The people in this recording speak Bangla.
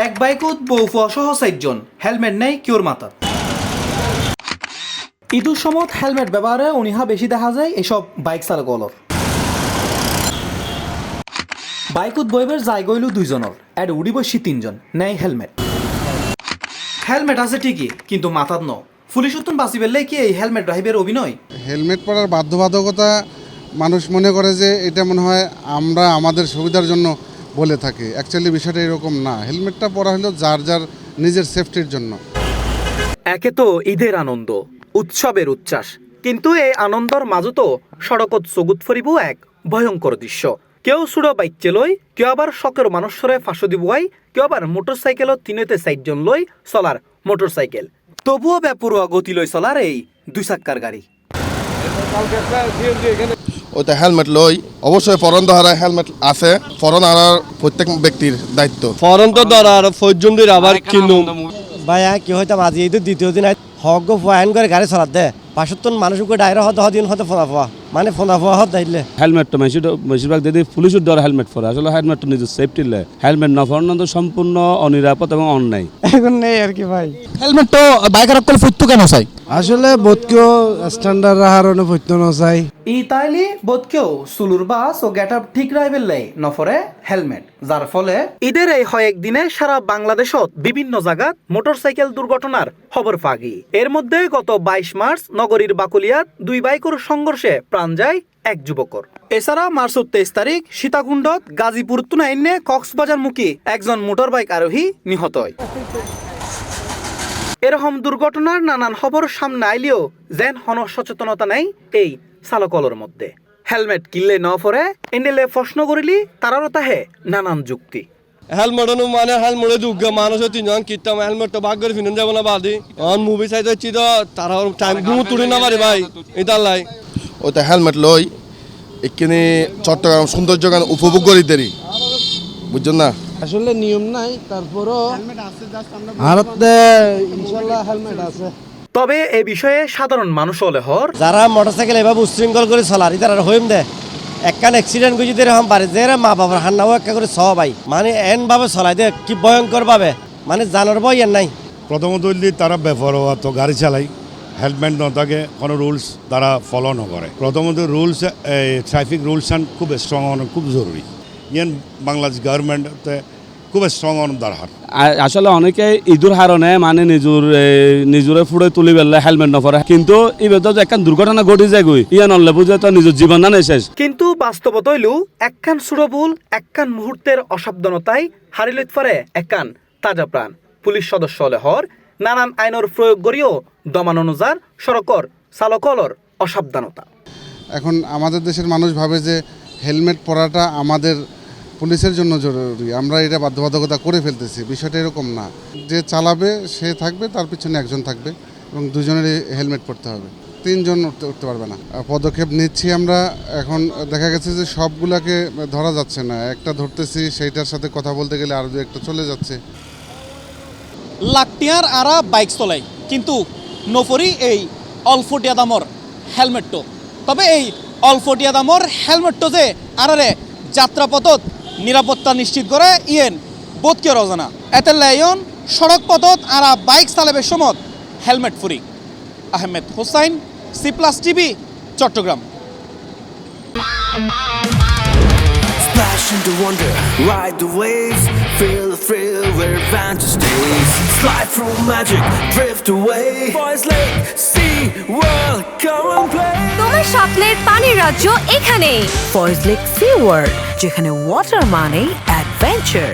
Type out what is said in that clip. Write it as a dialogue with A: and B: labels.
A: এক বাইকত বউফুয়া সহ 4 জন হেলমেট নেই কিওর মাথা। ঈদুর সময় হেলমেট ব্যবহারে অনীহা বেশি দেখা যায় এসব বাইক চালকর। বাইকত বইবের যাই গইল 2 জনের এড উড়ি বসি 3 জন নেই হেলমেট। হেলমেট আছে ঠিকই কিন্তু মাথাত ন। পুলিশ উত্তন বাঁচি পেলে কি এই হেলমেট ড্রাইভের অভিনয়?
B: হেলমেট পরার বাধ্যবাধকতা মানুষ মনে করে যে এটা মনে হয় আমরা আমাদের সুবিধার জন্য বলে থাকি। অ্যাকচুয়ালি বিষয়টা এরকম না। হেলমেটটা পরা হলো যার যার নিজের সেফটির জন্য।
A: একে তো ঈদের আনন্দ, উৎসবের উচ্ছ্বাস, কিন্তু এই আনন্দর মাজতো সড়কত চগুত ফরিব এক ভয়ঙ্কর দৃশ্য। কেউ সুড়ো বাইক চেলই, কেউ আবার শখের মানুষরে ফাঁসো দিবই, কেউ আবার মোটর সাইকেলত 3-4 জন লই চলার মোটর সাইকেল। তবুও বেপরোয়া গতি লই চলার এই 2 চাক্কার গাড়ি।
C: ওইটা হেলমেট লই অবশ্যই ফরন ধরা হেলমেট আছে, ফরন আনার প্রত্যেক ব্যক্তির দায়িত্ব।
D: ফরন তো ধরার পর্যন্ত আবার কিনু
E: ভাইয়া কি হয়তো আজি এই দ্বিতীয় দিন হক ফাইন করে গাড়ি চালাত দে 500 মানুষকে ডাইরে হতে দিন হতে ফোনা ফোয়া মানে ফোনা ফোয়া হত দাইলে
F: হেলমেট তো বেশিরভাগ দিদি পুলিশের দ্বারা হেলমেট পরে। আসলে হেলমেট তো নিজের সেফটি লে, হেলমেট না পরানো তো সম্পূর্ণ অনিরাপদ এবং অন্যায়।
E: এখন নেই আর কি ভাই।
G: হেলমেট তো বাইকের অকল ফুটতো কেন চাই?
H: আসলে বোধকেও স্ট্যান্ডার্ড রাহার ফুটতো না চাই।
A: ই তাইলি বোধকেও সুলুর বাস ও গেট আপ ঠিক রাইবেল লাই নফরে হেলমেট, যার ফলে ঈদের এই কয়েকদিনে সারা বাংলাদেশত বিভিন্ন জায়গাত মোটরসাইকেল দুর্ঘটনার খবর পাগি। এর মধ্যে গত 22 মার্চ নগরীর বাকুলিয়াত 2 বাইকের সংঘর্ষে প্রাণ যায় এক যুবকর। এছাড়া মার্চের 23 তারিখ সীতাকুণ্ডত গাজীপুর তুনাইনে কক্সবাজার মুখী একজন মোটর বাইক আরোহী নিহত হয়। এরকম দুর্ঘটনার নানান খবর সামনে আইলেও যেন সচেতনতা নাই এই চালকলর মধ্যে। হেলমেট কিনলে ন পরে এন্ডেলে প্রশ্ন করিলি তারারও তাহে নানান যুক্তি।
D: হেলমেট মানে হেলমেটে দুগ্গা মানুষের 3 জন কিতাম হেলমেট তো ভাগ করে ফিনন যাব না বাদি অন মুভি সাইড হচ্ছি তো তারা টাইম দু তুলি না পারে ভাই এটা লাই।
C: ওইটা হেলমেট লই এখানে চট্টগ্রাম সৌন্দর্য গান উপভোগ করি দেরি, বুঝছেন না?
H: আসলে নিয়ম নাই, তারপরও ভারতে ইনশাল্লাহ হেলমেট আছে।
A: তবে এ বিষয়ে সাধারণ মানুষ হলে হর
E: যারা মোটরসাইকেল এভাবে উশৃঙ্খল করে চলার ইতারা হইম দে একখান অ্যাক্সিডেন্ট করে যদি এরকম পারে যে মা বাবার হান্নাও একটা করে সবাই মানে এন ভাবে চলাই দে কি ভয়ঙ্কর ভাবে মানে জানার ভয় এর নাই।
I: প্রথমত তারা বেপরোয়া তো গাড়ি চালাই, হেলমেট ন থাকে, কোনো রুলস তারা ফলো নকরে। প্রথমত রুলস ট্রাফিক রুলস খুব স্ট্রং হওয়া খুব জরুরি। ইয়ান বাংলাদেশ গভর্নমেন্টতে খুব স্ট্রং হওয়ার দরকার।
F: আসলে অনেকে ঈদুর হারণে মানে নিজরে ফুড়ে তুলি বেললে হেলমেট নপরে, কিন্তু এবার তো একখান দুর্ঘটনা ঘটে যায় গই ইয়া নলে বুঝে তো নিজের জীবন না শেষ।
A: কিন্তু বাস্তবত হইলু একখান সুড়ো ভুল, একখান মুহূর্তের অসাবধানতায় হারিলত পারে একখান তাজা প্রাণ। পুলিশ সদস্য হলে হর নানান আইনের প্রয়োগ করিও দমানো যার সড়কর চালকলর অসাবধানতা।
B: এখন আমাদের দেশের মানুষ ভাবে যে হেলমেট পরাটা আমাদের পুলিশের জন্য জরুরি, আমরা এটা বাধ্যবাধকতা করে ফেলতেছি। বিষয়টা এরকম না। যে চালাবে সে থাকবে, তার পিছনে একজন থাকবে এবং দুজনেরই হেলমেট পরতে হবে। 3 জন উঠতে পারবে না। পদক্ষেপ নিচ্ছি আমরা। এখন দেখা গেছে যে সবগুলাকে ধরা যাচ্ছে না, একটা ধরতেছি সেইটার সাথে কথা বলতে গেলে আর 2-1টা চলে যাচ্ছে।
G: লাখটিয়ার আরা বাইক চলাই কিন্তু নফরি এই অল্পটিয়া দামর হেলমেটটো। তবে এই অল্পটিয়া দামর হেলমেটটো যে আরারে যাত্রাপথত নিরাপত্তা নিশ্চিত করে ইয়েন বোধকে রজানা এতে লাইন সড়ক পথত আরা বাইক চালাবের সময় helmet free. Ahmed Hossain, C+ TV, Chittagong.
J: Splash into wonder, ride the waves, feel the thrill where adventure stays. Slide through magic, drift away. Boys Lake, sea, world, come and play.
K: তোমার স্বপ্নের পানির রাজ্য এখানে ফয়েজ লেক সি ওয়ার্ল্ড, যেখানে ওয়াটার মানে অ্যাডভেঞ্চার।